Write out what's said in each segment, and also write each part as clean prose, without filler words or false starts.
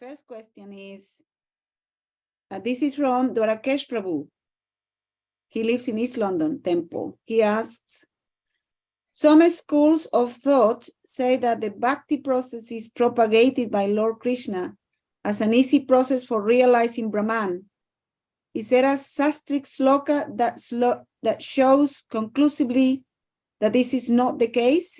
first question is, this is from Dwarakesh Prabhu. He lives in East London Temple. He asks, some schools of thought say that the Bhakti process is propagated by Lord Krishna as an easy process for realizing Brahman. Is there a sastric sloka that shows conclusively that this is not the case?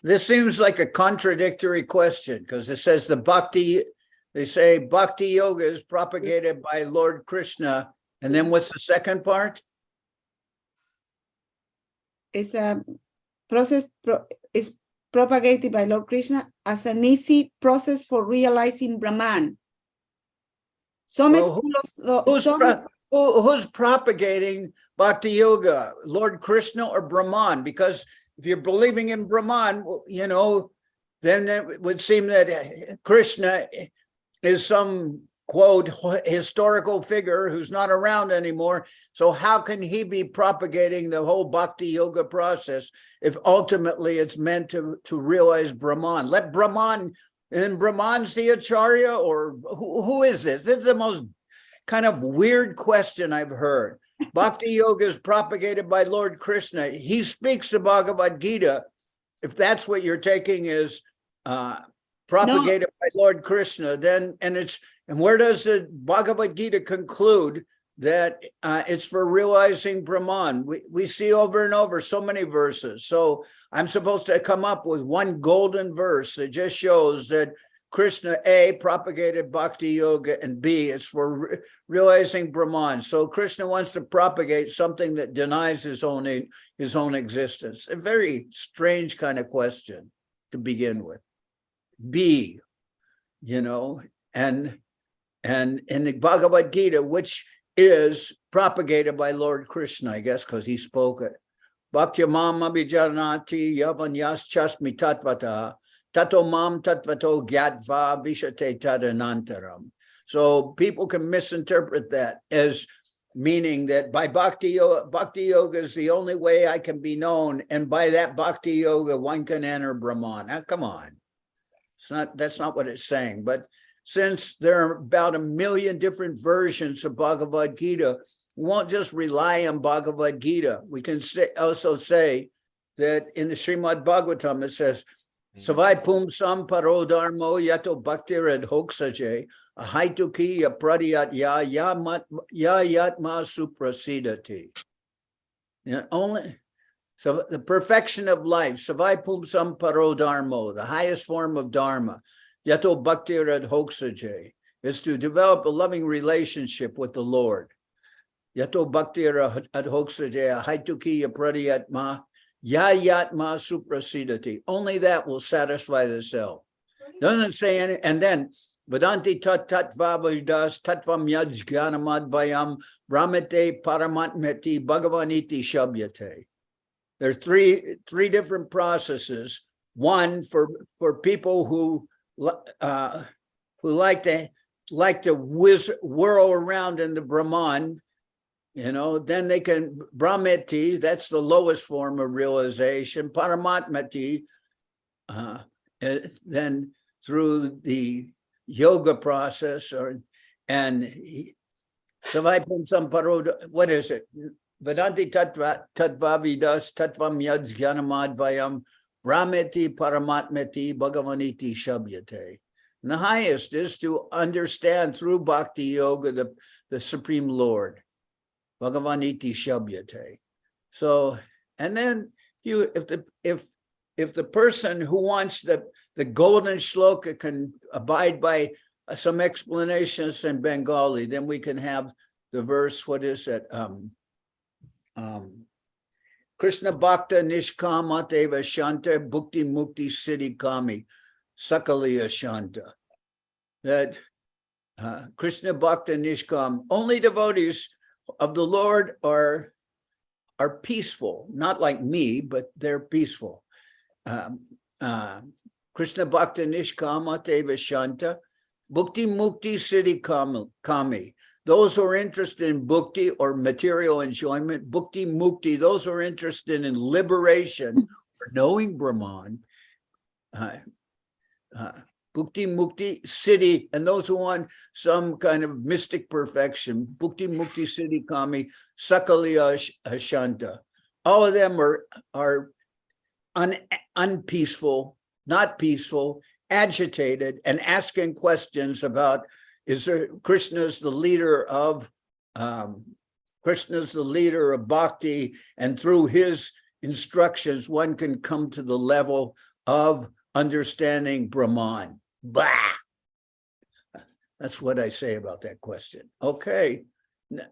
This seems like a contradictory question because it says they say Bhakti yoga is propagated by Lord Krishna. And then what's the second part? It's a process is propagated by Lord Krishna as an easy process for realizing Brahman. Who's propagating Bhakti yoga, Lord Krishna or Brahman? Because if you're believing in Brahman, you know, then it would seem that Krishna is some, quote, historical figure who's not around anymore. So how can he be propagating the whole Bhakti yoga process if ultimately it's meant to realize Brahman? Let Brahman, and Brahman's the Acharya, or who is this? This is the most kind of weird question I've heard. Bhakti yoga is propagated by Lord Krishna. He speaks the Bhagavad Gita. If that's what you're taking is propagated by Lord Krishna, then and where does the Bhagavad Gita conclude that it's for realizing Brahman? We see over and over so many verses. So I'm supposed to come up with one golden verse that just shows that Krishna, A, propagated Bhakti yoga, and B, it's for realizing Brahman. So Krishna wants to propagate something that denies his own existence. A very strange kind of question to begin with. B, you know, and in the Bhagavad Gita, which is propagated by Lord Krishna, I guess, because he spoke it. Bhakti mam abhijanati yavanyas chasmi tatvata tato mam tatvato gyatva vishate tadanantaram. So people can misinterpret that as meaning that by Bhakti yoga is the only way I can be known, and by that Bhakti yoga one can enter Brahman. Now, come on. That's not what it's saying. But since there are about 1 million different versions of Bhagavad Gita, we won't just rely on Bhagavad Gita. We can also say that in the Srimad Bhagavatam, it says, Savai pum sam paro dharmo yato bhaktir ad hoksaje ahaituki apradiyat ya yatma suprasidati. Only so the perfection of life, savai pum sam paro dharmo, the highest form of dharma, yato bhaktir ad hoksaje, is to develop a loving relationship with the Lord. Yato bhaktir ad hoksaje ahaituki apradiyatma yatma suprasidati. Only that will satisfy the self. Doesn't say any, and then Vedanti tat vavidas tatvam yajganamadvayam brahmate paramatmeti bhagavaniti shabhyate. There are three different processes. One for people who like to whirl around in the Brahman. You know, then they can brahmati, that's the lowest form of realization. Paramatmati, then through the yoga process, and Savai Samparo, what is it? Vedanti Tatvavidas Tatvam Yajganamadvayam Brahmati Paramatmati Bhagavaniti Shabhyate. And the highest is to understand through Bhakti Yoga the Supreme Lord. Bhagavaniti Shabhyate. So, and then if the person who wants the golden shloka can abide by some explanations in Bengali, then we can have the verse, what is it? Krishna Bhakta Nishkama Deva Shanta Bhukti Mukti Siddhi Kami Sakaliya Shanta. That Krishna Bhakta Nishkam, only devotees of the Lord are peaceful, not like me, but they're peaceful. Krishna Bhakta Nishkama Deva Shanta Bhukti Mukti Siddhi Kami. Those who are interested in bhukti or material enjoyment, bhukti mukti, those who are interested in liberation knowing Brahman, Bhukti Mukti Siddhi, and those who want some kind of mystic perfection, Bhukti Mukti Siddhi Kami, Sakaliya Shanta. All of them are unpeaceful, not peaceful, agitated, and asking questions about, is there Krishna's the leader of Bhakti, and through his instructions, one can come to the level of understanding Brahman. Bah! That's what I say about that question. Okay,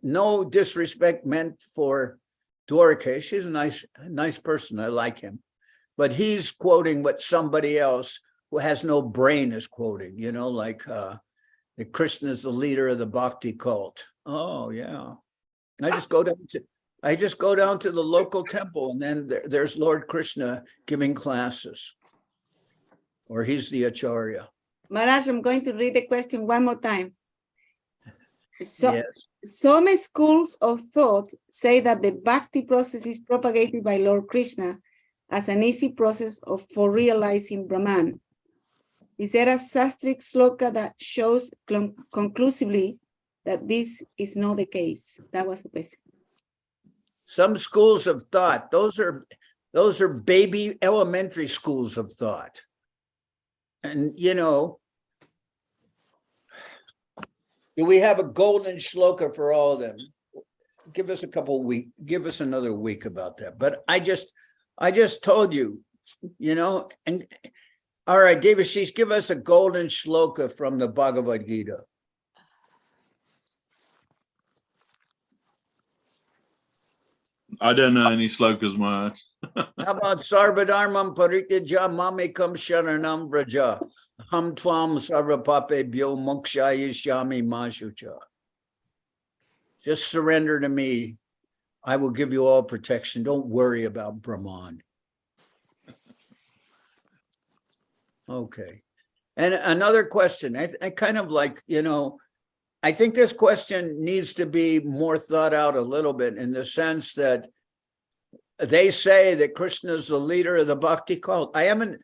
no disrespect meant for Dwarakesh. He's a nice person. I like him. But he's quoting what somebody else who has no brain is quoting, you know, like that Krishna is the leader of the Bhakti cult. Oh, yeah. I just go down to the local temple, and then there's Lord Krishna giving classes. Or he's the Acharya. Maharaj, I'm going to read the question one more time. So, Yes. Some schools of thought say that the Bhakti process is propagated by Lord Krishna as an easy process for realizing Brahman. Is there a sastric sloka that shows conclusively that this is not the case? That was the question. Some schools of thought, those are baby elementary schools of thought. And, you know, do we have a golden shloka for all of them? Give us another week about that. But I just told you, you know, and all right, Devashis, give us a golden shloka from the Bhagavad Gita. I don't know any slokas, Maharaj. How about Sarvadharmam Parityaja Mamekam Sharanam Vraja Ham Tvam Sarvapape Byo Mokshayishyami Mashucha. Just surrender to me. I will give you all protection. Don't worry about Brahman. Okay. And another question. I kind of like, you know, I think this question needs to be more thought out a little bit, in the sense that they say that Krishna is the leader of the Bhakti cult. I haven't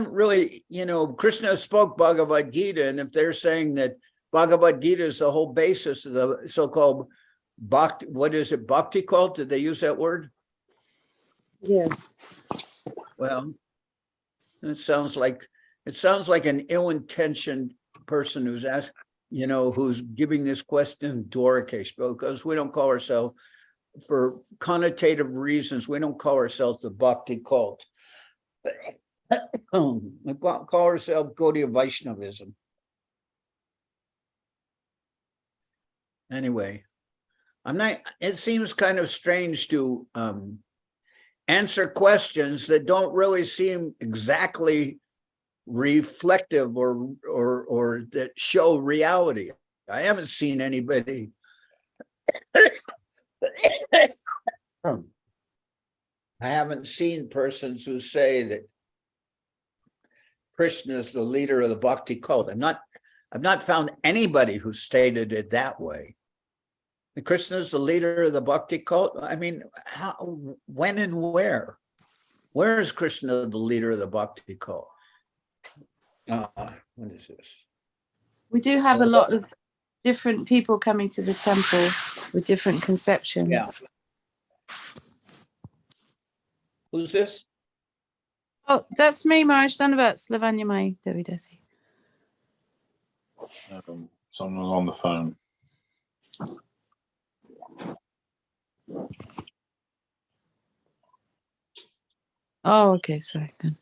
really, you know, Krishna spoke Bhagavad Gita, and if they're saying that Bhagavad Gita is the whole basis of the so-called Bhakti, what is it, Bhakti cult? Did they use that word? Yes. Well, it sounds like an ill-intentioned person who's asked, you know, who's giving this question Dwarakesh, because we don't call ourselves, for connotative reasons, we don't call ourselves the Bhakti cult. We call ourselves Gaudiya Vaishnavism. Anyway, it seems kind of strange to answer questions that don't really seem exactly reflective or that show reality. I haven't seen anybody I haven't seen persons who say that Krishna is the leader of the Bhakti cult. I've not found anybody who stated it that way. Krishna is the leader of the Bhakti cult. I mean, how, when and where? Where is Krishna the leader of the Bhakti cult? What is this? We do have a lot of different people coming to the temple with different conceptions. Yeah. Who's this? Oh, that's me, Maharaj. Dhanavat, Slavanya Mai, Devidesi. Someone's on the phone. Oh, okay, sorry. Good.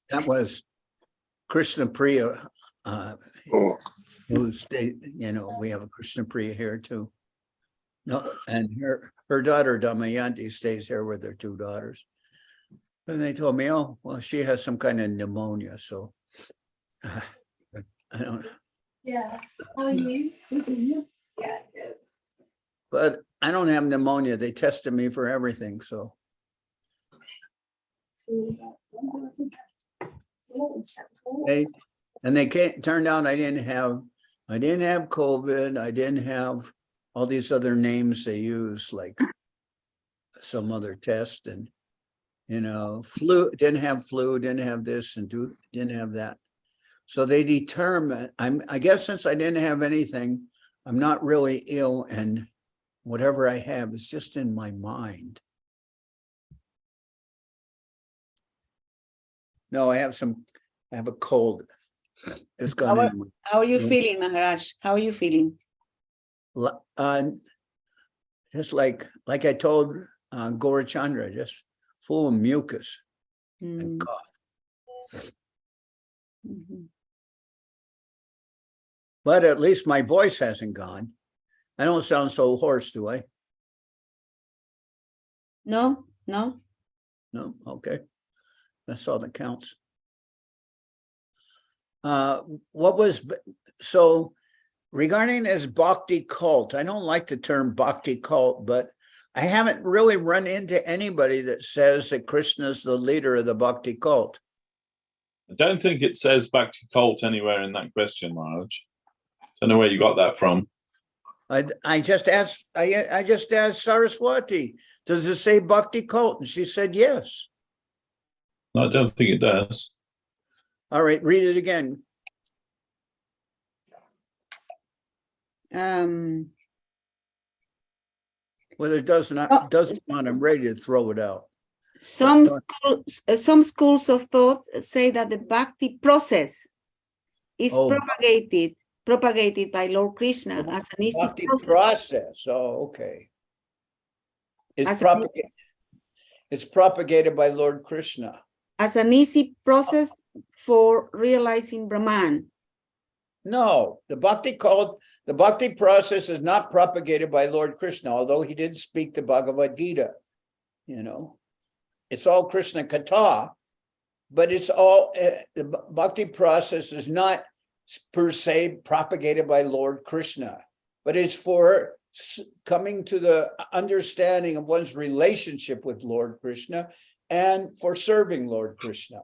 That was Krishna Priya, who stayed, you know, we have a Krishna Priya here too. No, and her daughter Damayanti stays here with her two daughters. And they told me, oh, well, she has some kind of pneumonia, so I don't know. Yeah. How are you? Yeah, good. But I don't have pneumonia. They tested me for everything, so. They can't, turned out I didn't have COVID. I didn't have all these other names they use, like some other test, and flu, didn't have this and didn't have that. So they determined, I guess since I didn't have anything, I'm not really ill, and whatever I have is just in my mind. No, I have a cold. It's gone. How are you feeling, Maharaj? How are you feeling? Just like I told Gaurachandra, just full of mucus and cough. But at least my voice hasn't gone. I don't sound so hoarse, do I? No. No? Okay. That's all that counts. So regarding this Bhakti cult, I don't like the term Bhakti cult, but I haven't really run into anybody that says that Krishna is the leader of the Bhakti cult. I don't think it says Bhakti cult anywhere in that question, Maharaj. Don't know where you got that from. I just asked Saraswati, does it say Bhakti cult? And she said yes. No, I don't think it does. All right, read it again. Whether it doesn't, I'm ready to throw it out. Some schools of thought say that the Bhakti process is propagated by Lord Krishna as an easy Bhakti process. Oh, okay. It's propagated by Lord Krishna as an easy process for realizing Brahman. No, the Bhakti process is not propagated by Lord Krishna, although he did speak the Bhagavad Gita. It's all Krishna Katha, but it's all, the Bhakti process is not per se propagated by Lord Krishna, but it's for coming to the understanding of one's relationship with Lord Krishna and for serving Lord Krishna.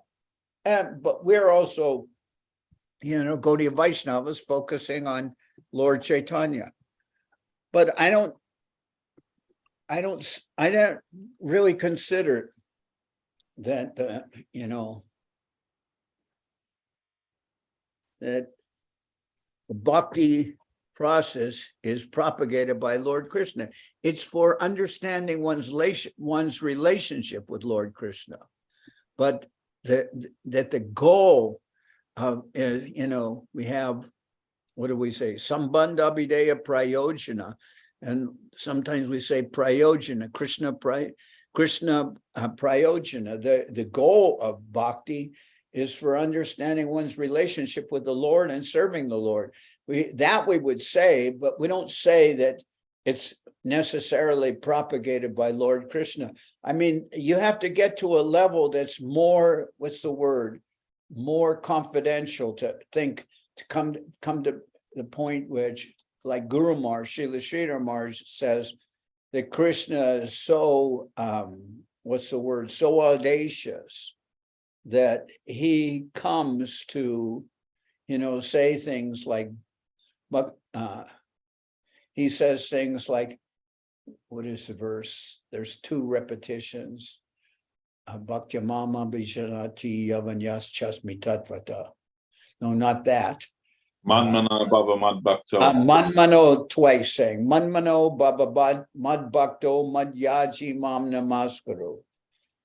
But we're also, Gaudiya Vaishnavas focusing on Lord Chaitanya. But I don't really consider that, that the Bhakti process is propagated by Lord Krishna. It's for understanding one's relationship with Lord Krishna. But that the goal of, we have, what do we say? Sambandha Videya Prayojana. And sometimes we say Prayojana, Krishna Prayojana. The goal of bhakti is for understanding one's relationship with the Lord and serving the Lord. We would say, but we don't say that it's necessarily propagated by Lord Krishna. I mean, you have to get to a level that's more, more confidential to come to the point which, like Guru Maharaj, Srila Sridhar Maharaj says that Krishna is so, so audacious that he comes to, say things like, he says things like, what is the verse? There's two repetitions. Bhakti mama bijanati yavanyas chasmi tatvata. No, not that. Manmano baba mad bhakto. Manmano twice saying, Manmano baba mad bhakto madhyaji mam namaskaro.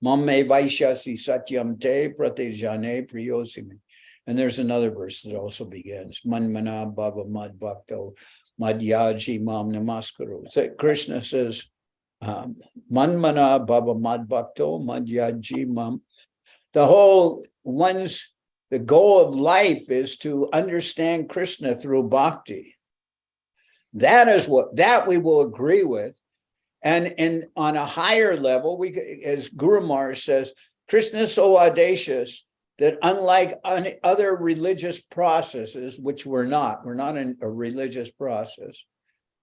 Mamme vaishyasi satyam te pratejane priyosimi. And there's another verse that also begins, Manmana baba mad bhakto madhyaji mam namaskaro. So Krishna says, Manmana baba mad bhakto madhyaji mam. The goal of life is to understand Krishna through bhakti. That we will agree with. And on a higher level, as Guru Maharaj says, Krishna is so audacious that unlike other religious processes, which we're not in a religious process,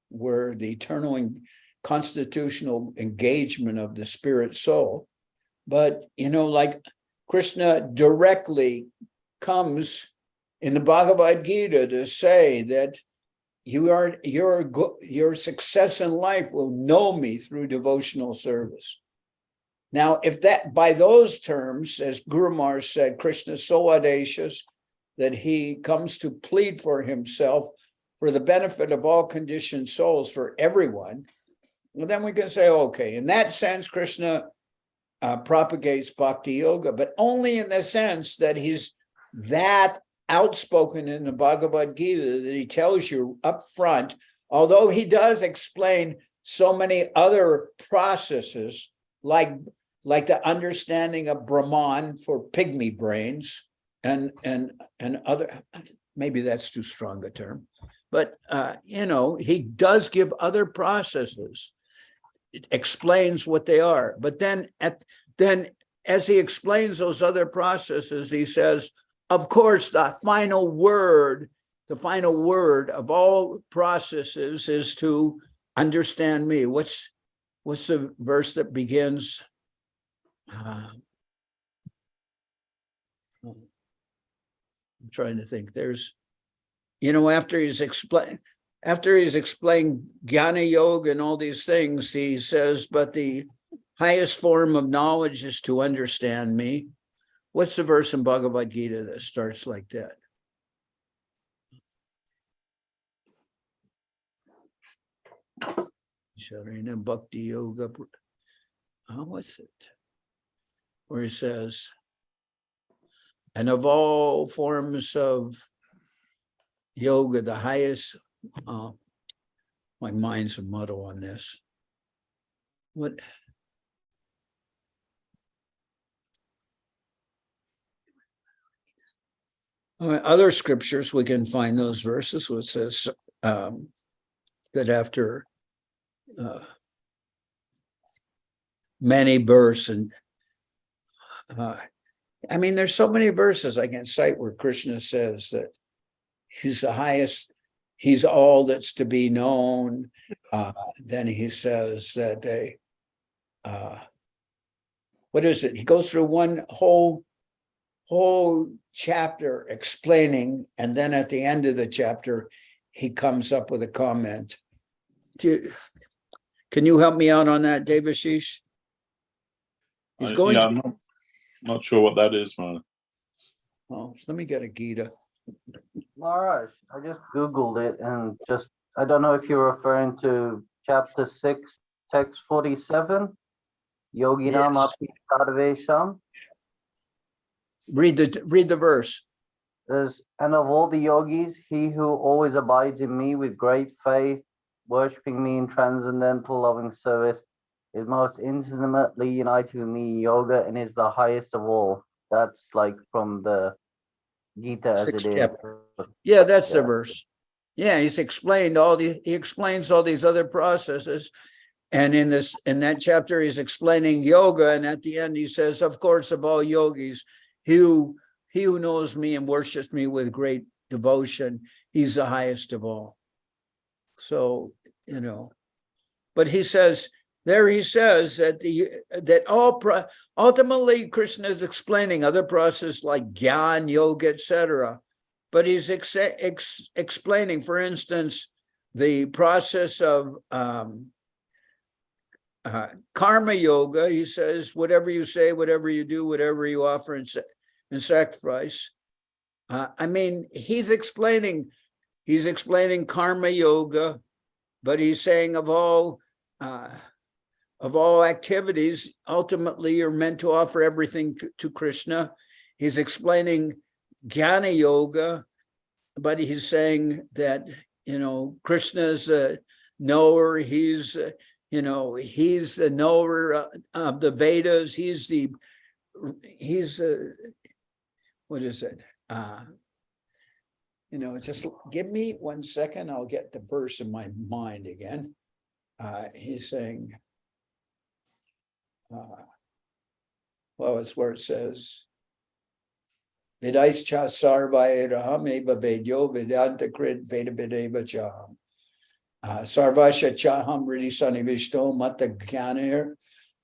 we're the eternal and constitutional engagement of the spirit soul. But, like Krishna directly comes in the Bhagavad Gita to say that your success in life will know me through devotional service. Now, if that, by those terms, as Guru Maharaj said, Krishna is so audacious that he comes to plead for himself for the benefit of all conditioned souls, for everyone, well, then we can say, okay, in that sense, Krishna propagates Bhakti Yoga, but only in the sense that he's that outspoken in the Bhagavad Gita that he tells you up front, although he does explain so many other processes, like the understanding of Brahman for pygmy brains and other, maybe that's too strong a term, but he does give other processes. It explains what they are, but then as he explains those other processes, he says, of course, the final word of all processes is to understand me. What's the verse that begins? I'm trying to think. There's, after he's explained Jnana Yoga and all these things, he says, but the highest form of knowledge is to understand me. What's the verse in Bhagavad Gita that starts like that? Sharina Bhakti Yoga. What's it? Where he says, and of all forms of yoga, the highest, my mind's a muddle on this. What? Other scriptures, we can find those verses where it says that after many births and there's so many verses I can cite where Krishna says that he's the highest, he's all that's to be known. Then he says that what is it? He goes through one whole chapter explaining, and then at the end of the chapter, he comes up with a comment. Can you help me out on that, Devashis? He's going. I'm not sure what that is, man. Oh, let me get a Gita. Maharaj, I just Googled it and I don't know if you're referring to chapter 6, text 47, Yoginam Api Sarvesham. Read the verse. And of all the yogis, he who always abides in me with great faith, worshipping me in transcendental loving service, is most intimately united with me in yoga and is the highest of all. That's like from the Gita as it is. Yeah, that's the verse. Yeah, he explains all these other processes. And in that chapter, he's explaining yoga. And at the end, he says, of course, of all yogis, he who knows me and worships me with great devotion, he's the highest of all. So, but he says that ultimately Krishna is explaining other processes like Gyan, Yoga, etc. But he's explaining, for instance, the process of karma yoga. He says, whatever you say, whatever you do, whatever you offer in sacrifice. He's explaining karma yoga, but he's saying of all activities, ultimately you're meant to offer everything to Krishna. He's explaining Jnana Yoga, but he's saying that, Krishna's a knower. He's the knower of the Vedas. What is it? Just give me 1 second. I'll get the verse in my mind again. He's saying, well, it's where it says, Vidais cha sarvairaham eva vedyo vedanta krit veda vedeva chaham. Sarvasya chaham ridi sanivishto mata gyanir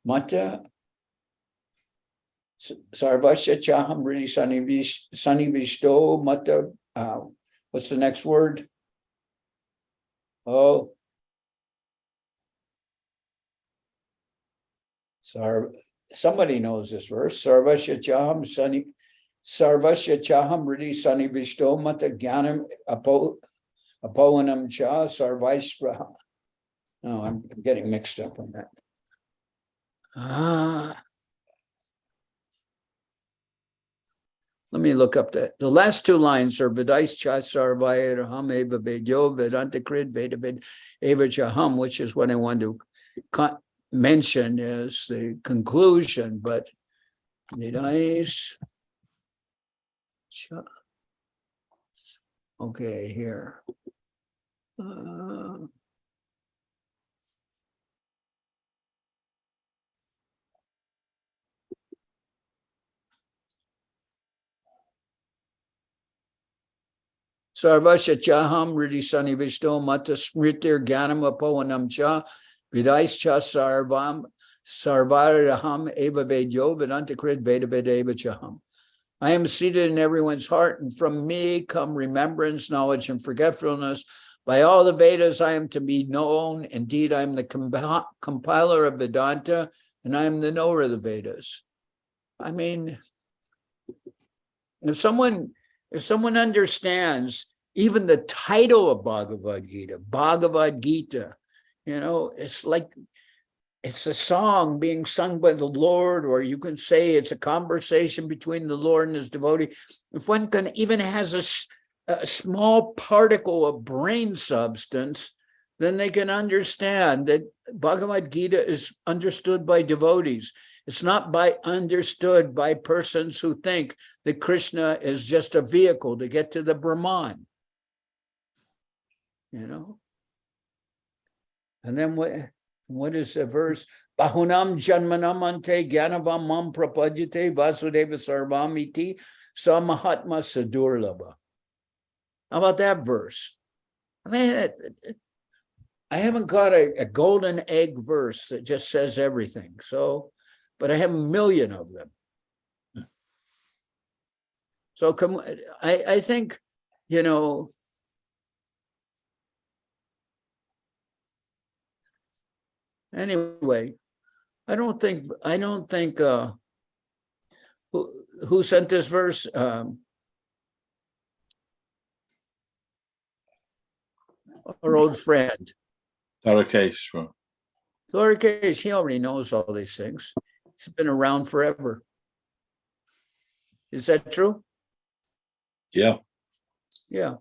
mata. Sarvasya chaham ridi sanivishto mata. What's the next word? Oh. Somebody knows this verse. Sarvasya chaham ridi sanivishto mata gyanam apoanam cha sarvaisra. No, I'm getting mixed up on that. Let me look up that. The last two lines are Vidais cha sarvairaham eva vedyo vedanta krid veda ved eva chaham, which is what I want to mention as the conclusion, but Vidais cha. Okay, here. Sarvasya chaham ridi sanivishto mata smritir gyanam apoanam cha vidais cha sarvaraham eva vedyo vedanta krid veda vedeva chaham. I am seated in everyone's heart, and from me come remembrance, knowledge, and forgetfulness. By all the Vedas, I am to be known. Indeed, I am the compiler of Vedanta, and I am the knower of the Vedas. I mean, if someone understands even the title of Bhagavad Gita, you know, it's like, it's a song being sung by the Lord, or you can say it's a conversation between the Lord and his devotee. If one can even has a small particle of brain substance, then they can understand that Bhagavad Gita is understood by devotees. It's not understood by persons who think that Krishna is just a vehicle to get to the Brahman. You know? And then what is the verse? Bahunam janmanam ante gyanavam mam prapadyate vasudeva sarvamiti samahatma sadurlabha. How about that verse? I mean, I haven't got a golden egg verse that just says everything. So, but I have a million of them. So I think, you know, anyway, I don't think who sent this verse? Our old friend. Dwarakesh. Dwarakesh, he already knows all these things. He's been around forever. Is that true? Yeah. Yeah.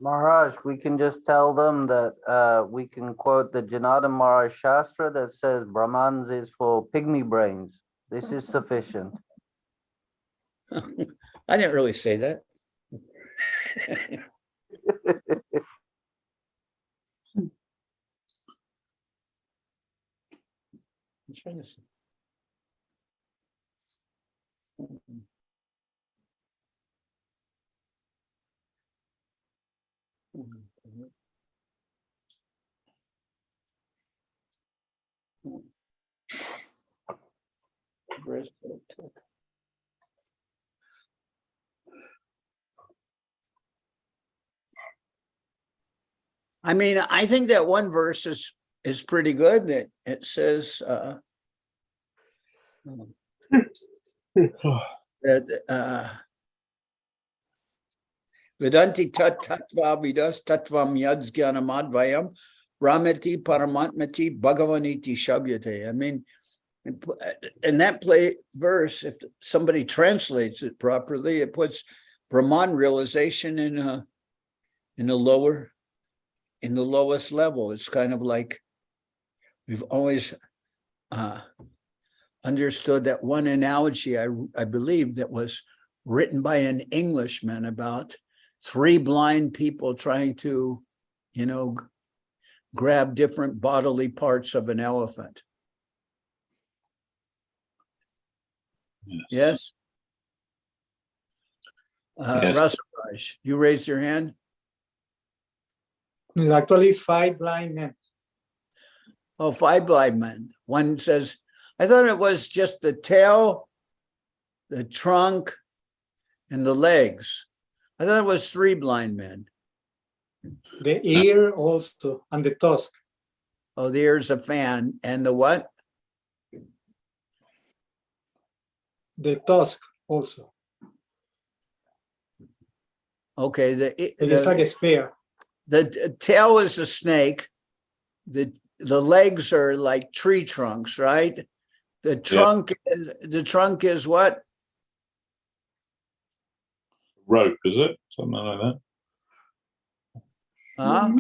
Maharaj, we can just tell them that we can quote the Janardan Maharaj Shastra that says Brahmans is for pygmy brains. This is sufficient. I didn't really say that. I'm trying to see. Where's the took? I mean, I think that one verse is pretty good. That it says that Vedanti tat tattva vidas tattvam yadsgyanam brahmati paramatmati bhagavaniti shabhyate. I mean, in that verse, if somebody translates it properly, it puts Brahman realization in the lowest level. It's kind of like we've always understood that one analogy, I believe, that was written by an Englishman about 3 blind people trying to, you know, grab different bodily parts of an elephant. Yes. Yes. Rasaraj, you raised your hand? There's actually 5 blind men. Oh, 5 blind men. One says, I thought it was just the tail, the trunk, and the legs. I thought it was 3 blind men. The ear also, and the tusk. Oh, the ear's a fan. And the what? The tusk also. Okay, It is like a spear. the tail is a snake. The legs are like tree trunks, right? The trunk is what? Rope, is it? Something like that. Huh?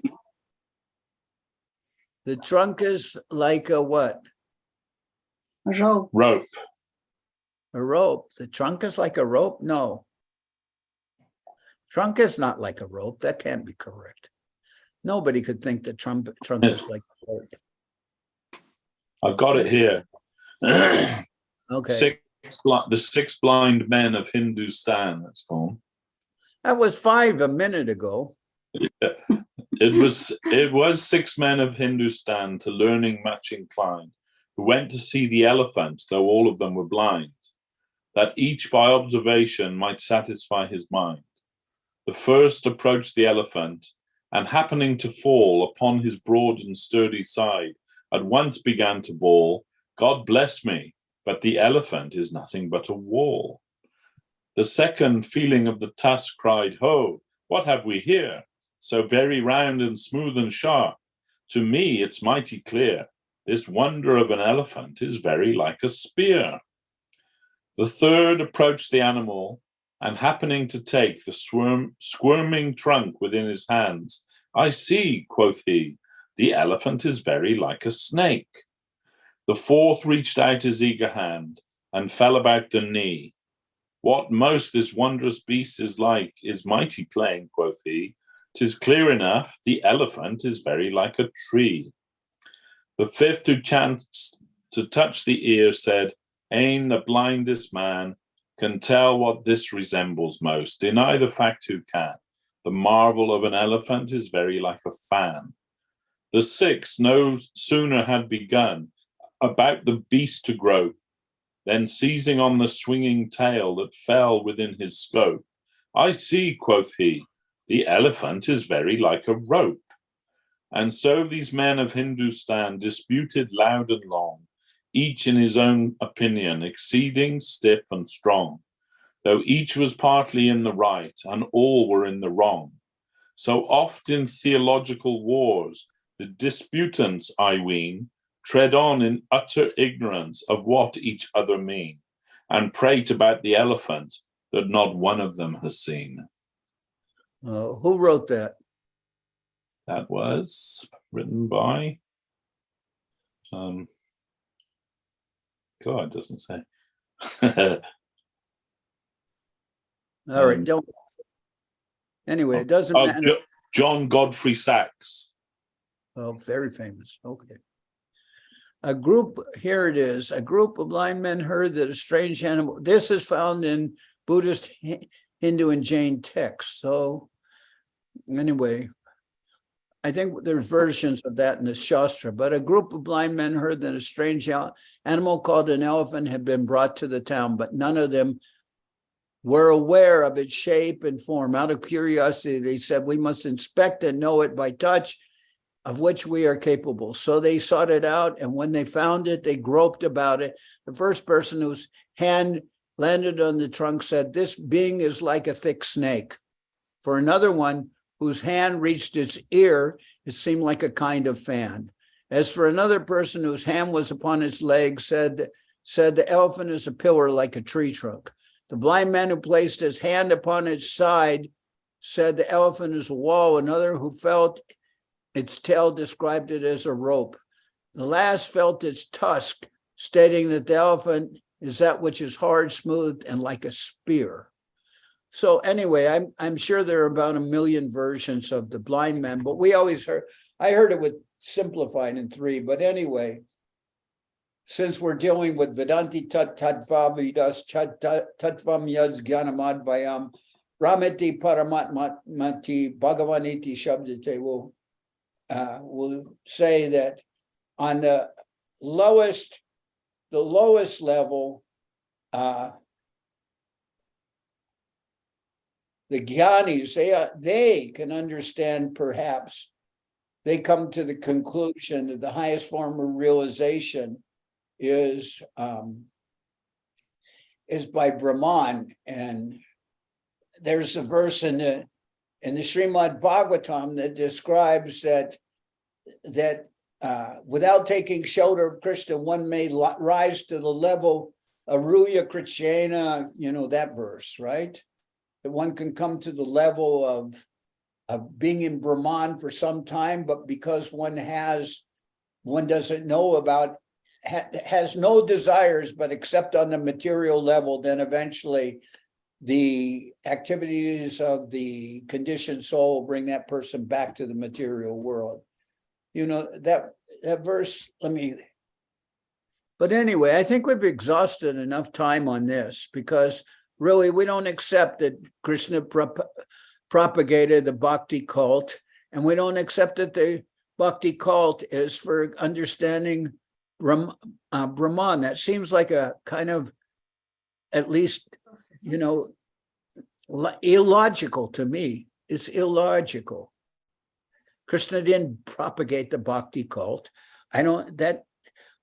The trunk is like a what? Rope. Rope. A rope. The trunk is like a rope? No. Trunk is not like a rope. That can't be correct. Nobody could think the trunk is like a rope. I've got it here. Okay. The 6 blind men of Hindustan, it's called. That was 5 a minute ago. It was 6 men of Hindustan to learning much inclined, who went to see the elephant, though all of them were blind, that each by observation might satisfy his mind. The first approached the elephant, and happening to fall upon his broad and sturdy side, at once began to bawl, God bless me, but the elephant is nothing but a wall. The second, feeling of the tusk, cried, Ho, what have we here? So very round and smooth and sharp. To me it's mighty clear. This wonder of an elephant is very like a spear. The third approached the animal, and happening to take the squirming trunk within his hands, I see, quoth he, the elephant is very like a snake. The fourth reached out his eager hand, and fell about the knee. What most this wondrous beast is like is mighty plain, quoth he. 'Tis clear enough, the elephant is very like a tree. The fifth, who chanced to touch the ear, said, E'en the blindest man can tell what this resembles most. Deny the fact who can. The marvel of an elephant is very like a fan. The sixth no sooner had begun about the beast to grope, then seizing on the swinging tail that fell within his scope, I see, quoth he, the elephant is very like a rope. And so these men of Hindustan disputed loud and long, each in his own opinion, exceeding stiff and strong, though each was partly in the right, and all were in the wrong. So oft in theological wars, the disputants, I ween, tread on in utter ignorance of what each other mean, and prate about the elephant that not one of them has seen. Who wrote that? That was written by, God, it doesn't say. All right, don't. Anyway, it doesn't matter. John Godfrey Sachs. Oh, very famous. Okay. A group, here it is. A group of blind men heard that a strange animal. This is found in Buddhist, Hindu, and Jain texts. So anyway, I think there's versions of that in the Shastra, but a group of blind men heard that a strange animal called an elephant had been brought to the town, but none of them were aware of its shape and form. Out of curiosity, they said, we must inspect and know it by touch, of which we are capable. So they sought it out, and when they found it, they groped about it. The first person whose hand landed on the trunk said, this being is like a thick snake. For another one, whose hand reached its ear, it seemed like a kind of fan. As for another person whose hand was upon its leg, said the elephant is a pillar like a tree trunk. The blind man who placed his hand upon its side said the elephant is a wall. Another who felt its tail described it as a rope. The last felt its tusk, stating that the elephant is that which is hard, smooth, and like a spear. So anyway, I'm sure there are about 1 million versions of the blind man, but we always heard, I heard it was simplified in 3, but anyway, since we're dealing with Vedanti Tattva Vidas Tattvam Yaz Gyanamadvayam Rameti Paramatmati Bhagavaniti Shabdate, will say that on the lowest level, the Gyanis, they can understand, perhaps, they come to the conclusion that the highest form of realization is by Brahman. And there's a verse in the Srimad Bhagavatam that describes that without taking shelter of Krishna, one may rise to the level of Ruya Krishna, that verse, right? That one can come to the level of being in Brahman for some time, but because one doesn't know about, has no desires, but except on the material level, then eventually the activities of the conditioned soul bring that person back to the material world. That verse, but anyway, I think we've exhausted enough time on this, because really we don't accept that Krishna propagated the Bhakti cult, and we don't accept that the Bhakti cult is for understanding Brahman. That seems like a kind of, at least, illogical to me. It's illogical. Krishna didn't propagate the Bhakti cult. I don't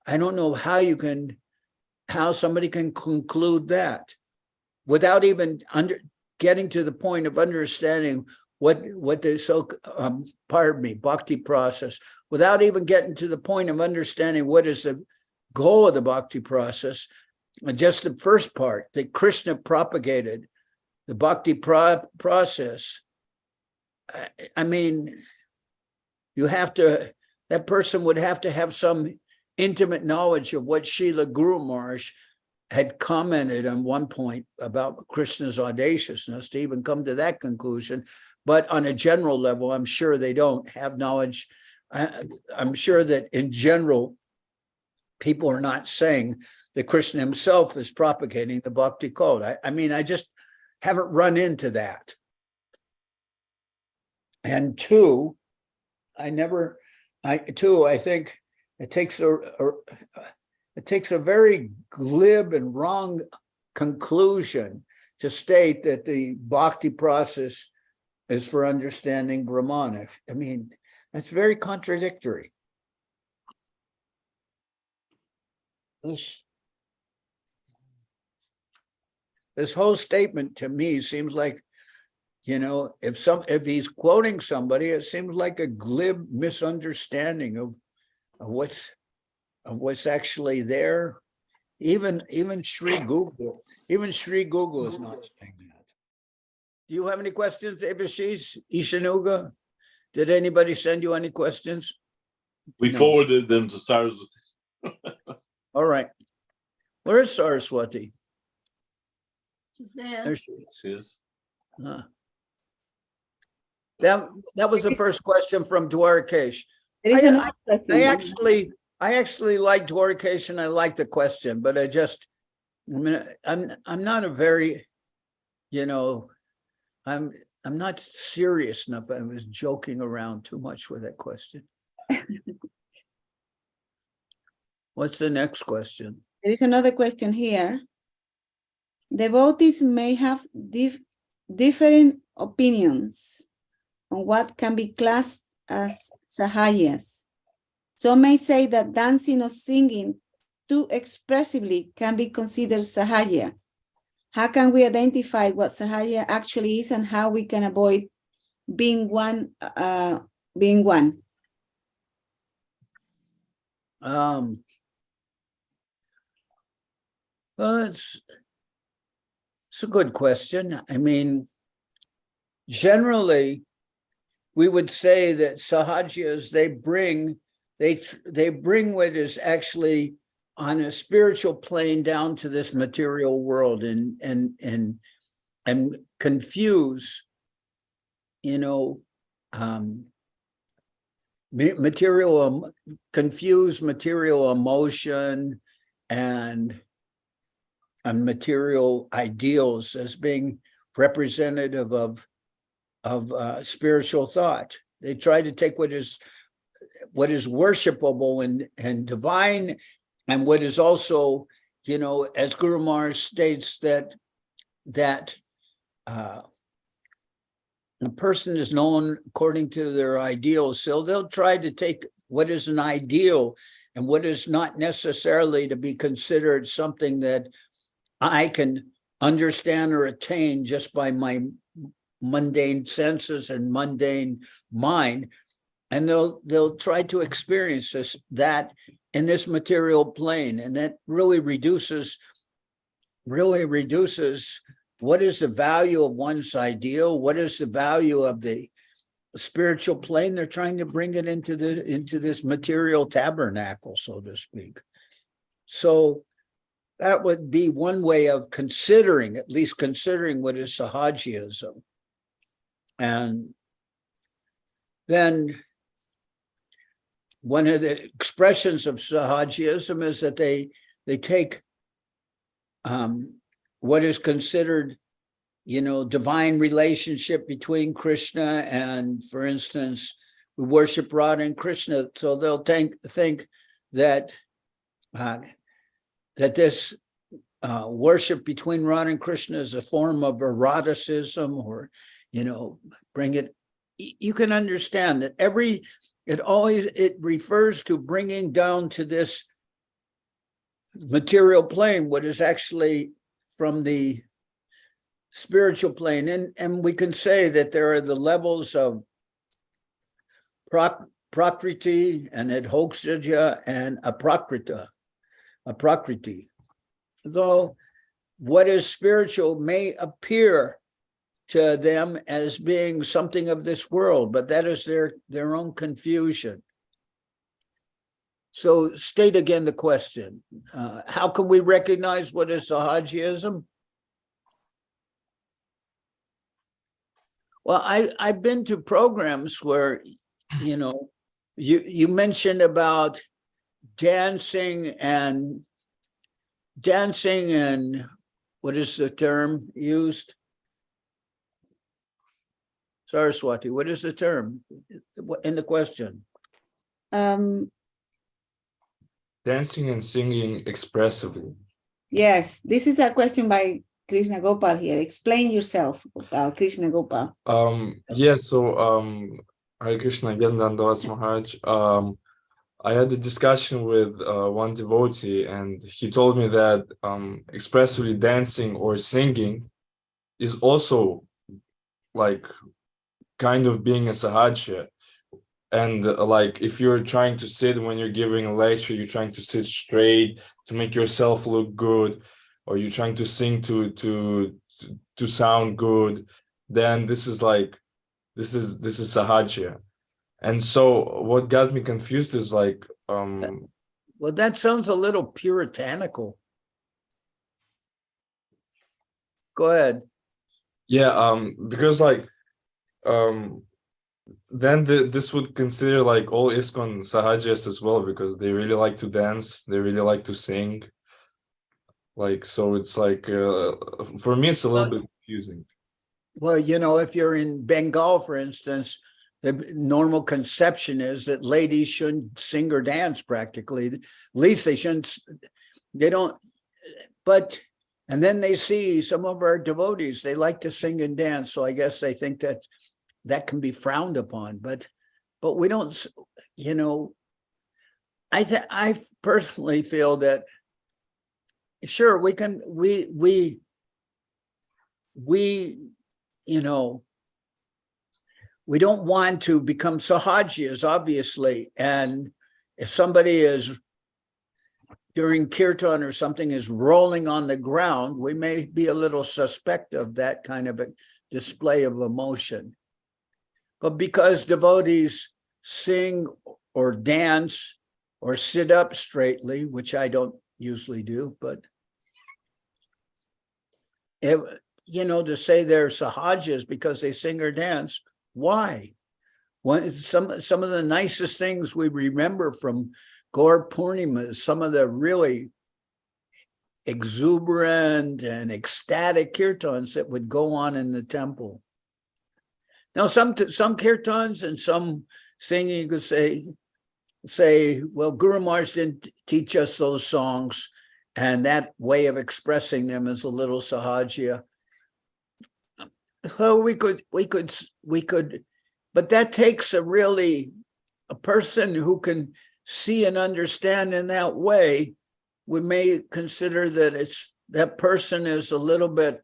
know how somebody can conclude that without even getting to the point of understanding what the Bhakti process, without even getting to the point of understanding what is the goal of the Bhakti process. Just the first part, that Krishna propagated the Bhakti process. That person would have to have some intimate knowledge of what Srila Guru Maharaj had commented on one point about Krishna's audaciousness to even come to that conclusion. But on a general level, I'm sure they don't have knowledge. I'm sure that in general, people are not saying that Krishna himself is propagating the Bhakti cult. I just haven't run into that. And two, I think it takes a very glib and wrong conclusion to state that the Bhakti process is for understanding Brahman. That's very contradictory. This whole statement to me seems like, if he's quoting somebody, it seems like a glib misunderstanding of what's actually there. Even Sri Google is not saying that. Do you have any questions, Devashis, Ishanuga? Did anybody send you any questions? We forwarded them to Saraswati. All right. Where is Saraswati? She's there. There she is. That was the first question from Dwarakesh. There is another question. I actually like Dwarakesh, and I like the question, but I'm not a very, I'm not serious enough. I was joking around too much with that question. What's the next question? There is another question here. Devotees may have different opinions on what can be classed as Sahajiyas. Some may say that dancing or singing too expressively can be considered Sahajiya. How can we identify what Sahajiya actually is, and how we can avoid being one? Well, it's a good question. Generally, we would say that Sahajiyas, they bring what is actually on a spiritual plane down to this material world, and confuse, material emotion, and material ideals as being representative of spiritual thought. They try to take what is worshipable and divine, and what is also, as Guru Maharaj states, that a person is known according to their ideals. So they'll try to take what is an ideal and what is not necessarily to be considered something that I can understand or attain just by my mundane senses and mundane mind, and they'll try to experience that in this material plane, and that really reduces what is the value of one's ideal, what is the value of the spiritual plane. They're trying to bring it into this material tabernacle, so to speak. So that would be one way of considering, at least considering, what is Sahajiyaism. And then one of the expressions of Sahajiyaism is that they take what is considered, divine relationship between Krishna and, for instance, we worship Radha and Krishna, so they'll think that this worship between Radha and Krishna is a form of eroticism, or bring it. You can understand that it refers to bringing down to this material plane what is actually from the spiritual plane, and we can say that there are the levels of prakriti and adhoksaja and aprakriti. Though what is spiritual may appear to them as being something of this world, but that is their own confusion. So state again the question. How can we recognize what is Sahajiyaism? Well, I've been to programs where, you mentioned about dancing and what is the term used? Saraswati, what is the term in the question? Dancing and singing expressively. Yes, this is a question by Krishna Gopal here. Explain yourself, Krishna Gopal. Hare Krishna again, Dandawas Maharaj. I had a discussion with one devotee, and he told me that expressively dancing or singing is also like kind of being a Sahaja. And like if you're trying to sit when you're giving a lecture, you're trying to sit straight to make yourself look good, or you're trying to sing to sound good, then this is Sahaja. And so what got me confused is like well, that sounds a little puritanical. Go ahead. Yeah, because like then this would consider like all ISKCON Sahajas as well, because they really like to dance, they really like to sing. Like, so it's like for me it's a little bit confusing. Well, if you're in Bengal, for instance, the normal conception is that ladies shouldn't sing or dance practically. At least they shouldn't, and then they see some of our devotees, they like to sing and dance. So I guess they think that can be frowned upon, but we don't, I personally feel that, sure, we don't want to become Sahajiyas, obviously. And if somebody is during kirtan or something is rolling on the ground, we may be a little suspect of that kind of a display of emotion. But because devotees sing or dance or sit up straightly, which I don't usually do, but to say they're Sahajas because they sing or dance, why? Some of the nicest things we remember from Gaur Purnima is some of the really exuberant and ecstatic kirtans that would go on in the temple. Now, some kirtans and some singing, you could say, well, Guru Maharaj didn't teach us those songs, and that way of expressing them is a little sahajiya. Well, we could, but that takes a person who can see and understand in that way. We may consider that that person is a little bit,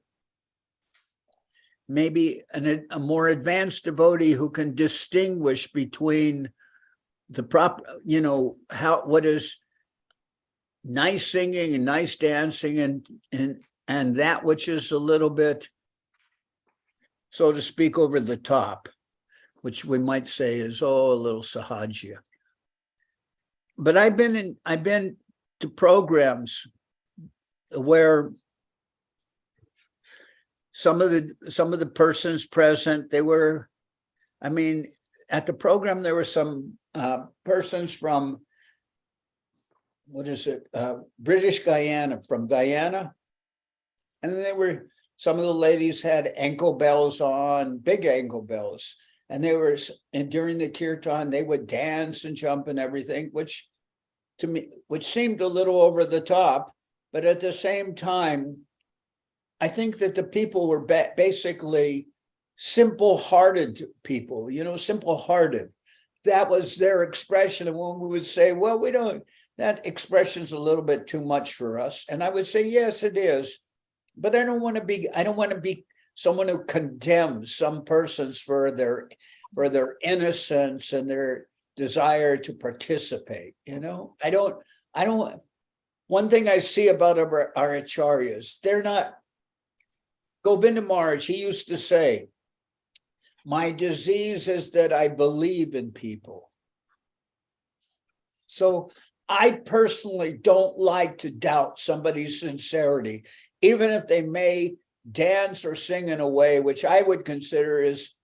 maybe a more advanced devotee who can distinguish between the proper, what is nice singing and nice dancing and that which is a little bit, so to speak, over the top, which we might say is, a little sahajiya. But I've been to programs where some of the persons present, they were, at the program, there were some persons from, British Guyana, from Guyana. And then some of the ladies had ankle bells on, big ankle bells. And during the kirtan, they would dance and jump and everything, which seemed a little over the top. But at the same time, I think that the people were basically simple-hearted people, simple-hearted. That was their expression. And when we would say, well, that expression's a little bit too much for us. And I would say, yes, it is. But I don't want to be someone who condemns some persons for their innocence and their desire to participate. I don't. One thing I see about our acharyas, they're not. Govinda Maharaj, he used to say, my disease is that I believe in people. So I personally don't like to doubt somebody's sincerity, even if they may dance or sing in a way which I would consider is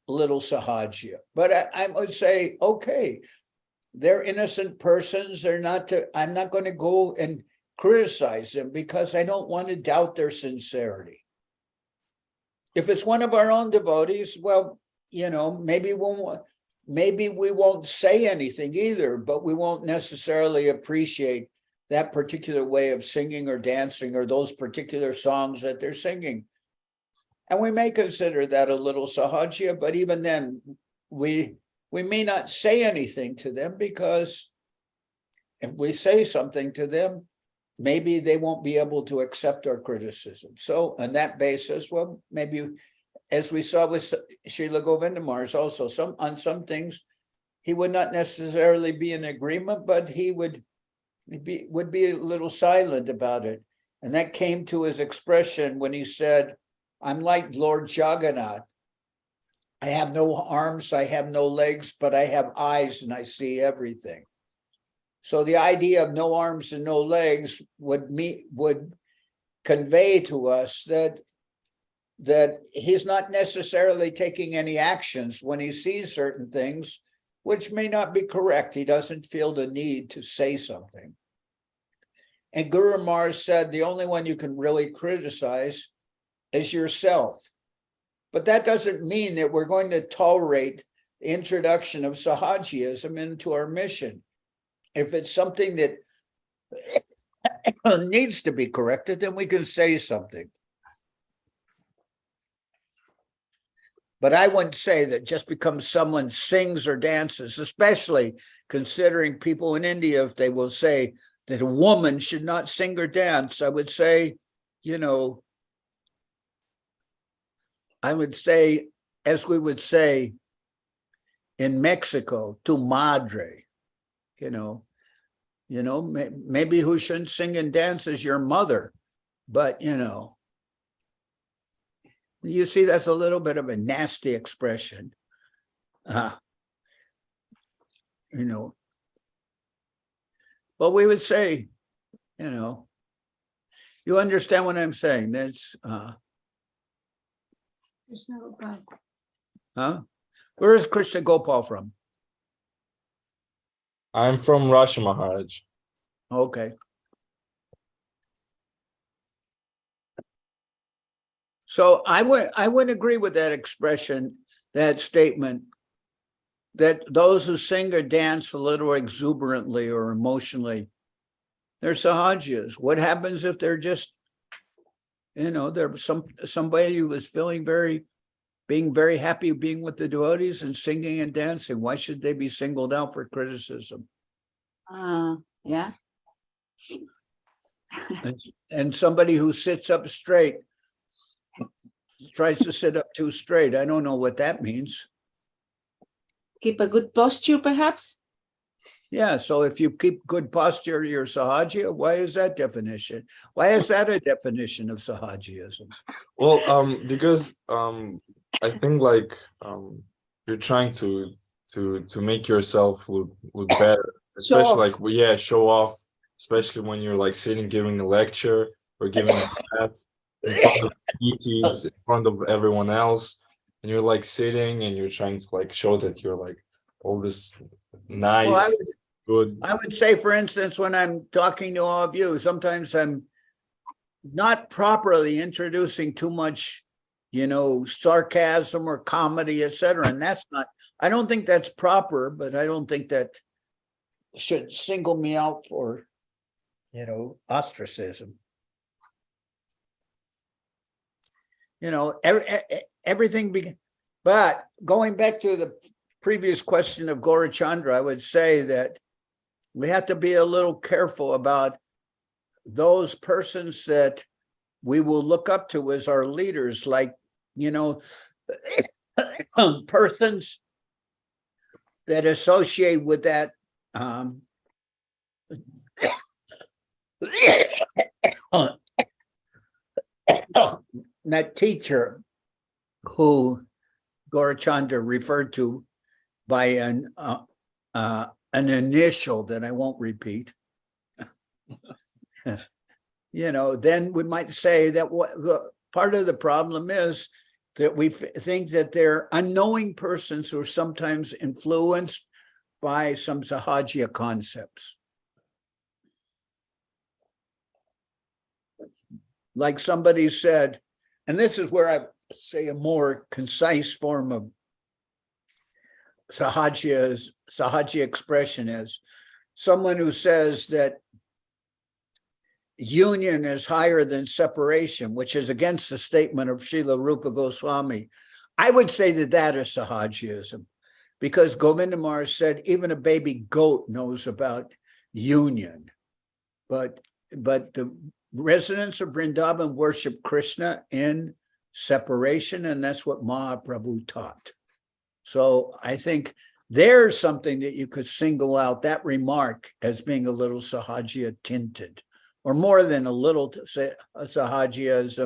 little sahajiya. But I would say, okay, they're innocent persons. I'm not going to go and criticize them because I don't want to doubt their sincerity. If it's one of our own devotees, well, maybe we won't say anything either, but we won't necessarily appreciate that particular way of singing or dancing or those particular songs that they're singing. And we may consider that a little sahajiya, but even then, we may not say anything to them, because if we say something to them, maybe they won't be able to accept our criticism. So on that basis, well, maybe as we saw with Srila Govinda Maharaj also, on some things, he would not necessarily be in agreement, but he would be a little silent about it. And that came to his expression when he said, I'm like Lord Jagannath. I have no arms, I have no legs, but I have eyes and I see everything. So the idea of no arms and no legs would convey to us that he's not necessarily taking any actions when he sees certain things, which may not be correct. He doesn't feel the need to say something. And Guru Maharaj said, the only one you can really criticize is yourself. But that doesn't mean that we're going to tolerate the introduction of Sahajiyaism into our mission. If it's something that needs to be corrected, then we can say something. But I wouldn't say that just because someone sings or dances, especially considering people in India, if they will say that a woman should not sing or dance, I would say, as we would say in Mexico, tu madre. Maybe who shouldn't sing and dance is your mother, but you see, that's a little bit of a nasty expression. But we would say, you understand what I'm saying? That's where is Krishna Gopal from? I'm from Russia, Maharaj. Okay. So I would agree with that expression, that statement, that those who sing or dance a little exuberantly or emotionally, they're Sahajiyas. What happens if they're just, they're somebody who is being very happy being with the devotees and singing and dancing? Why should they be singled out for criticism? Yeah. And somebody who sits up straight tries to sit up too straight. I don't know what that means. Keep a good posture, perhaps? Yeah, so if you keep good posture, you're Sahajiya. Why is that definition? Why is that a definition of Sahajiism? Well, because I think like you're trying to make yourself look better, especially like show off, especially when you're like sitting giving a lecture or giving a class in front of deities, in front of everyone else, and you're like sitting and you're trying to like show that you're like all this nice. Well, Good. I would say, for instance, when I'm talking to all of you, sometimes I'm not properly introducing too much, sarcasm or comedy, etc. And that's not, I don't think that's proper, but I don't think that should single me out for, ostracism. Everything, but going back to the previous question of Gaurachandra, I would say that we have to be a little careful about those persons that we will look up to as our leaders, like, persons that associate with that that teacher who Gaurachandra referred to by an initial that I won't repeat, then we might say that part of the problem is that we think that they're unknowing persons who are sometimes influenced by some Sahajiya concepts. Like somebody said, and this is where I say a more concise form of Sahajiya expression is someone who says that union is higher than separation, which is against the statement of Srila Rupa Goswami. I would say that is Sahajiism, because Govinda Maharaj said even a baby goat knows about union, but the residents of Vrindavan worship Krishna in separation, and that's what Mahaprabhu taught. So I think there's something that you could single out, that remark, as being a little Sahajiya tinted, or more than a little Sahajiya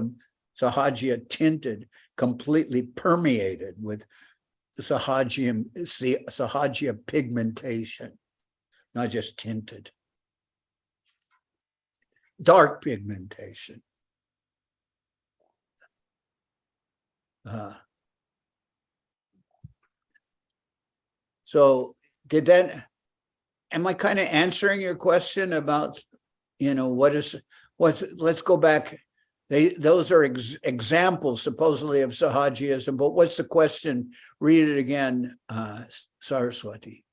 tinted, completely permeated with Sahajiya pigmentation, not just tinted. Dark pigmentation. So am I kind of answering your question about, let's go back. Those are examples supposedly of Sahajiism, but what's the question? Read it again, Saraswati.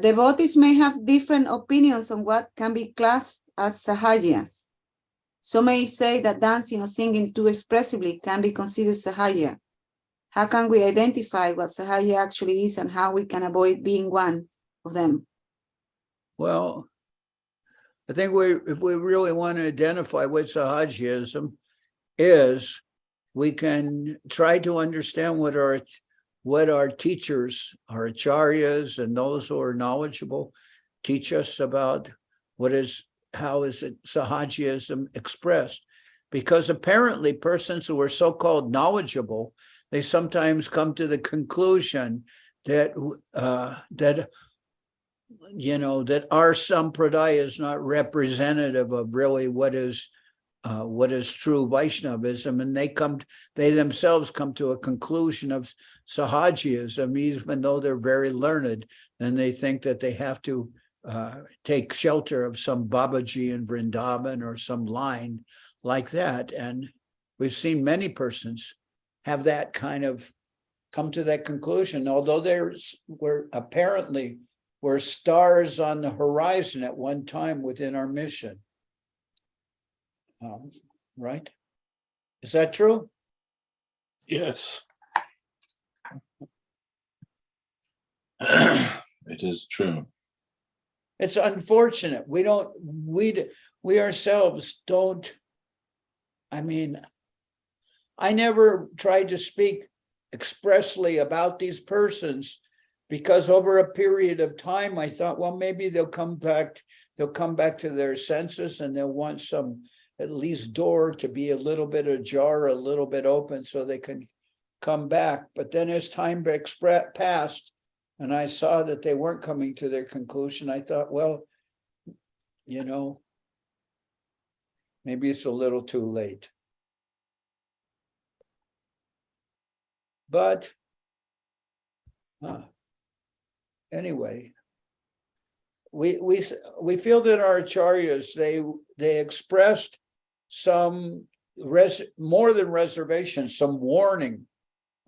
Devotees may have different opinions on what can be classed as Sahajiyas. Some may say that dancing or singing too expressively can be considered Sahajiya. How can we identify what Sahajiya actually is and how we can avoid being one of them? Well, I think if we really want to identify what Sahajiism is, we can try to understand what our teachers, our acharyas, and those who are knowledgeable teach us about how is it Sahajiism expressed. Because apparently persons who are so-called knowledgeable, they sometimes come to the conclusion that that our sampradaya is not representative of really what is true Vaishnavism, and they themselves come to a conclusion of Sahajiism, even though they're very learned, and they think that they have to take shelter of some Babaji in Vrindavan or some line like that. And we've seen many persons have that kind of come to that conclusion, although were stars on the horizon at one time within our mission. Right? Is that true? Yes. It is true. It's unfortunate. We ourselves don't, I mean, I never tried to speak expressly about these persons because over a period of time, I thought, well, maybe they'll come back to their senses and they'll want some at least door to be a little bit ajar, a little bit open so they can come back. But then as time passed and I saw that they weren't coming to their conclusion, I thought, well, you know, maybe it's a little too late. But anyway, we feel that our acharyas, they expressed some more than reservation, some warning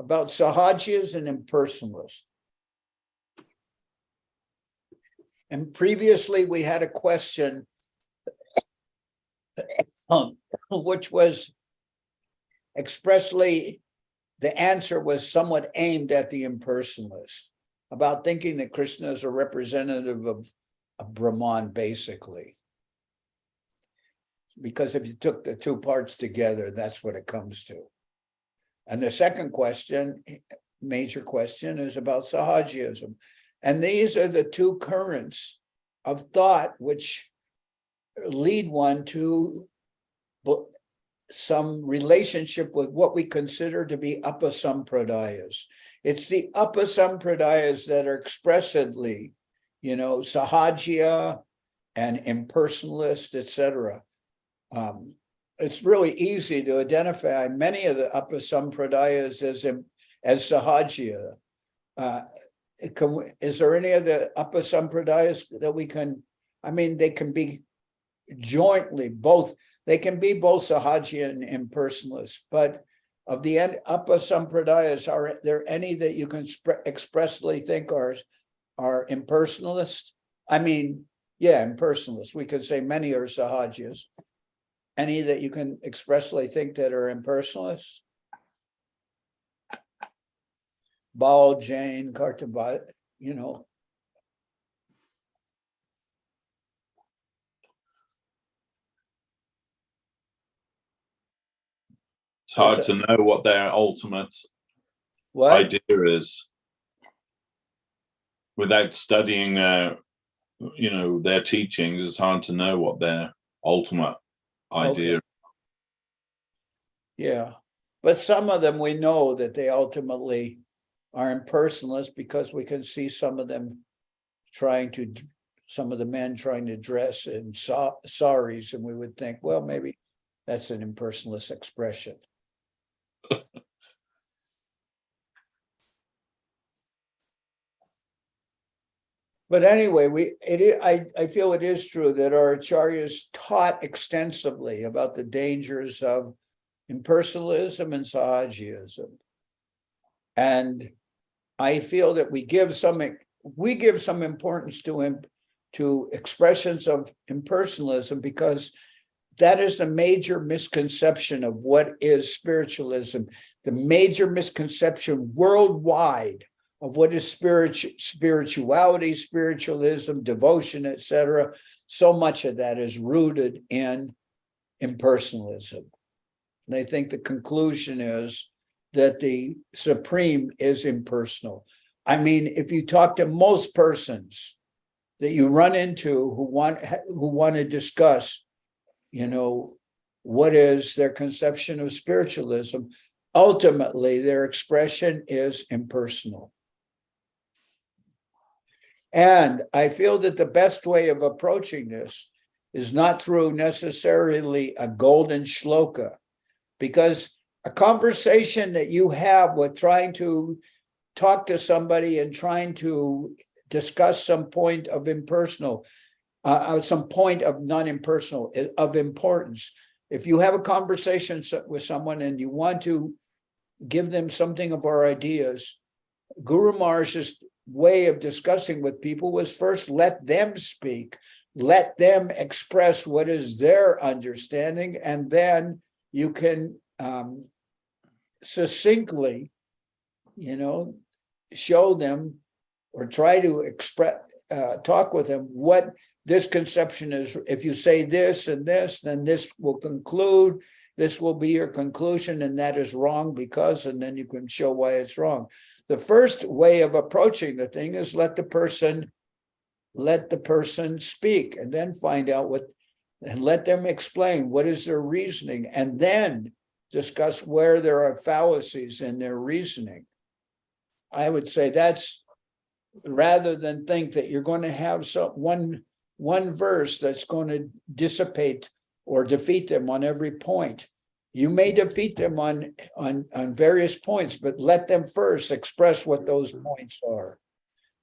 about Sahajias and impersonalists. And previously we had a question which was expressly, the answer was somewhat aimed at the impersonalist, about thinking that Krishna is a representative of Brahman, basically. Because if you took the two parts together, that's what it comes to. And the second question, major question, is about Sahajiyaism. And these are the two currents of thought which lead one to some relationship with what we consider to be Upasampradayas. It's the Upasampradayas that are expressively, you know, Sahajiya and impersonalist, etc. It's really easy to identify many of the Upasampradayas as Sahajiya. Is there any of the Upasampradayas that we can, I mean, they can be jointly both, they can be both Sahajiya and impersonalist, but of the Upasampradayas, are there any that you can expressly think are impersonalist? I mean, yeah, impersonalist. We could say many are Sahajiyas. Any that you can expressly think that are impersonalists? Bal, Jain, Kartabhat, you know. It's hard to know what their ultimate idea is without studying their, you know, their teachings. It's hard to know what their ultimate idea. Okay. Yeah, but some of them we know that they ultimately are impersonalists because we can see some of them some of the men trying to dress in saris, and we would think, well, maybe that's an impersonalist expression. But anyway, I feel it is true that our acharyas taught extensively about the dangers of impersonalism and Sahajiyaism. And I feel that we give some importance to expressions of impersonalism because that is a major misconception of what is spiritualism, the major misconception worldwide of what is spirituality, spiritualism, devotion, etc. So much of that is rooted in impersonalism. They think the conclusion is that the supreme is impersonal. I mean, if you talk to most persons that you run into who want to discuss, you know, what is their conception of spiritualism, ultimately their expression is impersonal. And I feel that the best way of approaching this is not through necessarily a golden shloka, because a conversation that you have with trying to talk to somebody and trying to discuss some point of impersonal, some point of non-impersonal, of importance. If you have a conversation with someone and you want to give them something of our ideas, Guru Maharaj's way of discussing with people was first let them speak, let them express what is their understanding, and then you can succinctly, show them or try to express, talk with them what this conception is. If you say this and this, then this will conclude, this will be your conclusion, and that is wrong because, and then you can show why it's wrong. The first way of approaching the thing is let the person speak, and then find out and let them explain what is their reasoning, and then discuss where there are fallacies in their reasoning. I would say that's, rather than think that you're going to have one verse that's going to dissipate or defeat them on every point. You may defeat them on various points, but let them first express what those points are.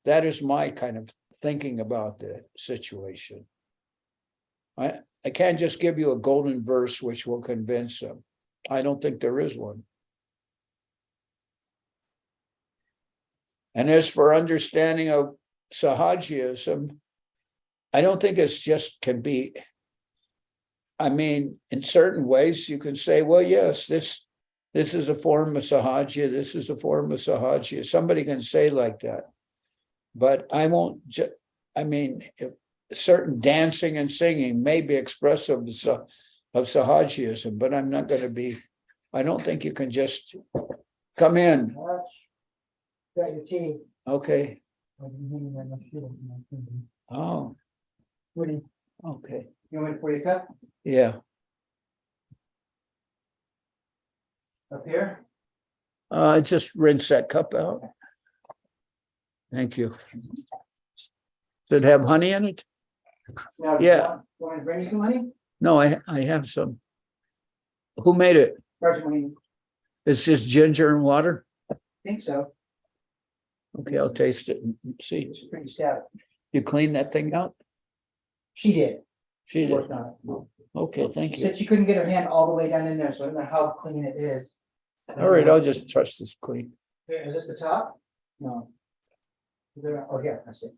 That is my kind of thinking about the situation. I can't just give you a golden verse which will convince them. I don't think there is one. And as for understanding of Sahajiyaism, I don't think it's just can be, in certain ways you can say, well, yes, this is a form of Sahajiya, this is a form of Sahajiya. Somebody can say like that. But I won't, certain dancing and singing may be expressive of Sahajiyaism, but I'm not going to be, I don't think you can just come in. Got your tea. Okay. Oh. Oh, What do you, okay. you want me to pour your cup Yeah. up here? Just rinse that cup out. Thank you. Does it have honey in it? Now, Yeah. you want me to bring you some money? No, I have some. Who made it? Personally, It's just ginger and water? I think so. Okay, I'll taste it and see. It's pretty stout. You clean that thing out? She did. She did. Worked on it. Okay, thank She you. said she couldn't get her hand all the way down in there, so I don't know how clean it is. All right, I'll just trust this clean. Here, is this the top? No. Oh, here, I see.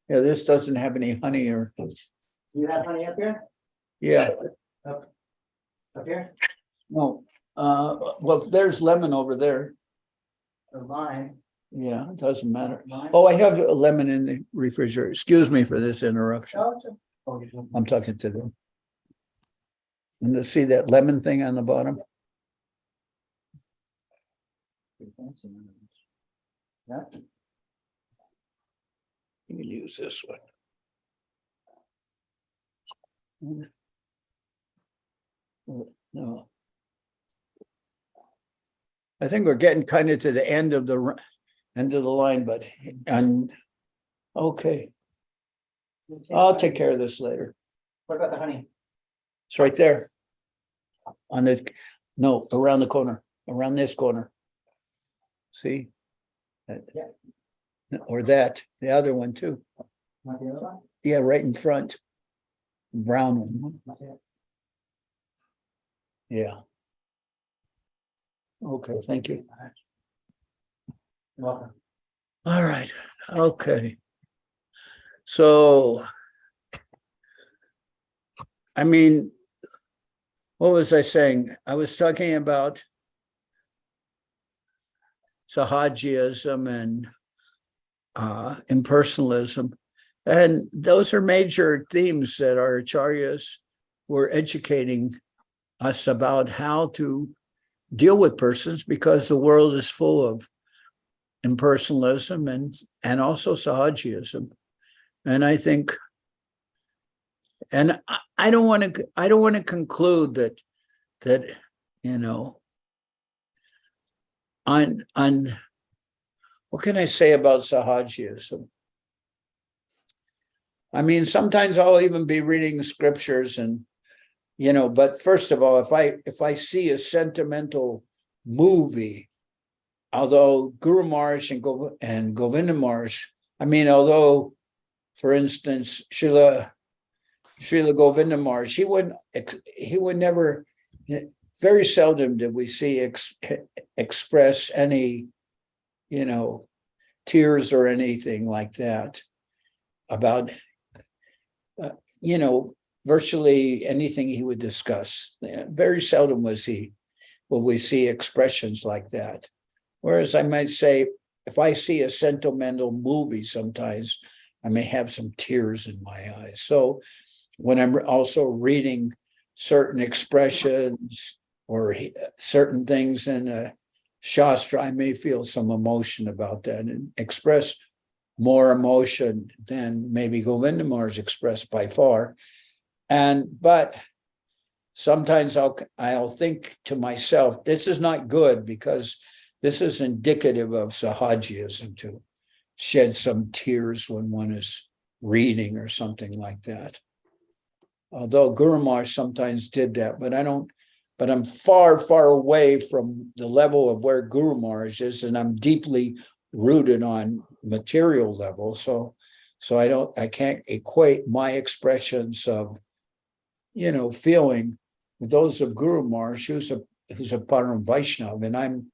Yeah, this doesn't have any honey or, You have honey up here? yeah, Up here? no. Well, there's lemon over there. Or mine? Yeah, it doesn't matter. Mine? Oh, I have a lemon in the refrigerator. Excuse me for this interruption. Oh, it's a- I'm talking to them. And to see that lemon thing on the bottom? Yeah. You can use this one. No. I think we're getting kind of to the end of the line, but, okay, I'll take care of this later. What about the honey? It's right there. Around the corner, around this corner. See? Yeah. Or that, the other one too. Want the other one? Yeah, right in front. Brown one. Okay. Yeah. Okay, thank you. You're welcome. All right, okay. So, what was I saying? I was talking about Sahajiyaism and impersonalism. And those are major themes that our acharyas were educating us about how to deal with persons, because the world is full of impersonalism and also Sahajiyaism. And I think, and I don't want to conclude that on what can I say about Sahajiyaism? Sometimes I'll even be reading scriptures and, but first of all, if I see a sentimental movie, although Guru Maharaj and Govinda Maharaj I mean, although, for instance, Srila Govinda Maharaj, he would never, very seldom did we see express any, tears or anything like that about, virtually anything he would discuss. Very seldom will we see expressions like that. Whereas I might say, if I see a sentimental movie, sometimes I may have some tears in my eyes. So when I'm also reading certain expressions or certain things in a Shastra, I may feel some emotion about that and express more emotion than maybe Govinda Maharaj expressed by far. But sometimes I'll think to myself, this is not good, because this is indicative of Sahajiyaism to shed some tears when one is reading or something like that. Although Guru Maharaj sometimes did that, but I'm far, far away from the level of where Guru Maharaj is, and I'm deeply rooted on material level. So I can't equate my expressions of, feeling with those of Guru Maharaj, who's a Param Vaishnava, and I'm,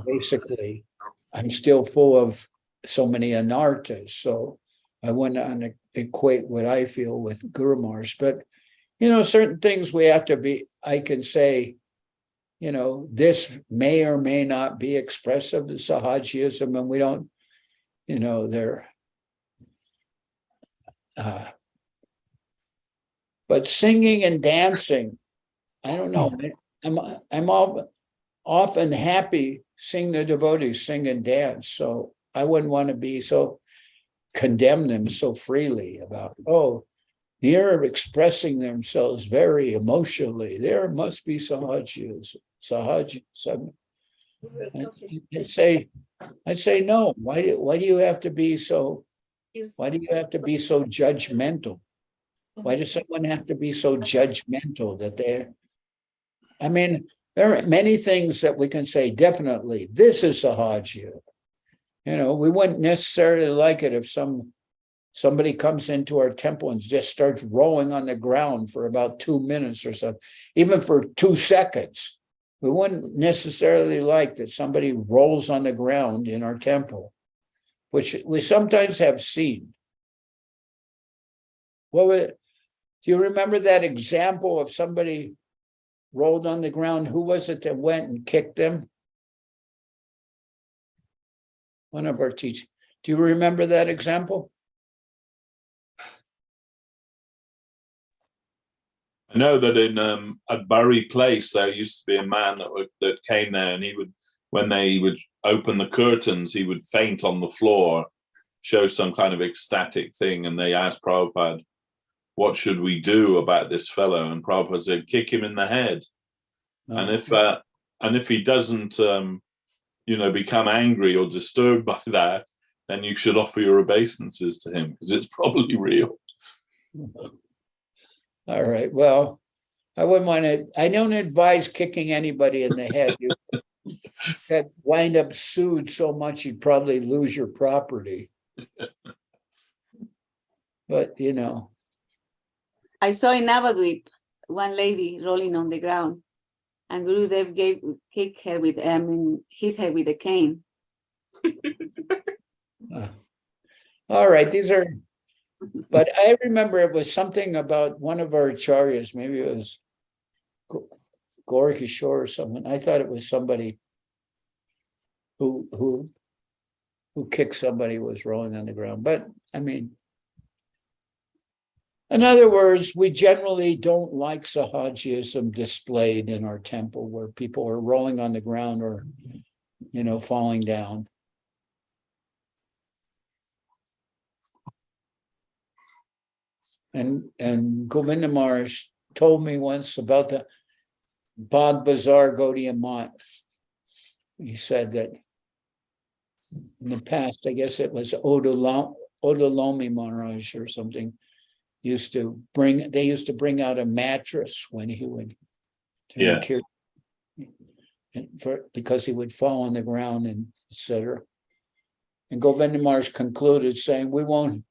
basically, I'm still full of so many anarthas. So I wouldn't equate what I feel with Guru Maharaj, but certain things we have to be. I can say, this may or may not be expressive of Sahajiyaism, and we don't, they're. But singing and dancing, I don't know. I'm often happy seeing the devotees sing and dance. So I wouldn't want to be so condemn them so freely about, they're expressing themselves very emotionally. There must be Sahajiyaism. I'd say no. Why do you have to be so? Why do you have to be so judgmental? Why does someone have to be so judgmental that they're? I mean, there are many things that we can say, definitely, this is Sahajiya. We wouldn't necessarily like it if somebody comes into our temple and just starts rolling on the ground for about 2 minutes or so, even for 2 seconds. We wouldn't necessarily like that somebody rolls on the ground in our temple, which we sometimes have seen. Do you remember that example of somebody rolled on the ground? Who was it that went and kicked them? One of our teachers. Do you remember that example? I know that in at Bury Place there used to be a man that came there, and when they would open the curtains, he would faint on the floor, show some kind of ecstatic thing, and they asked Prabhupada, what should we do about this fellow? And Prabhupada said, kick him in the head. And if he doesn't, become angry or disturbed by that, then you should offer your obeisances to him, because it's probably real. All right. Well, I don't advise kicking anybody in the head. You could wind up sued so much you'd probably lose your property. But I saw in Navadvip one lady rolling on the ground, and Gurudev hit her with a cane. All right, but I remember it was something about one of our acharyas, maybe it was Gorakishore or someone. I thought it was somebody who kicked somebody who was rolling on the ground. But I mean, in other words, we generally don't like Sahajiyaism displayed in our temple where people are rolling on the ground or, falling down. And Govinda Maharaj told me once about the Bagh Bazaar Gaudiya Math. He said that in the past, I guess it was Odalomi Maharaj or something, they used to bring out a mattress when he would because he would fall on the ground and etc. And Govinda Maharaj concluded saying, we won't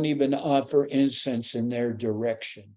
even offer incense in their direction.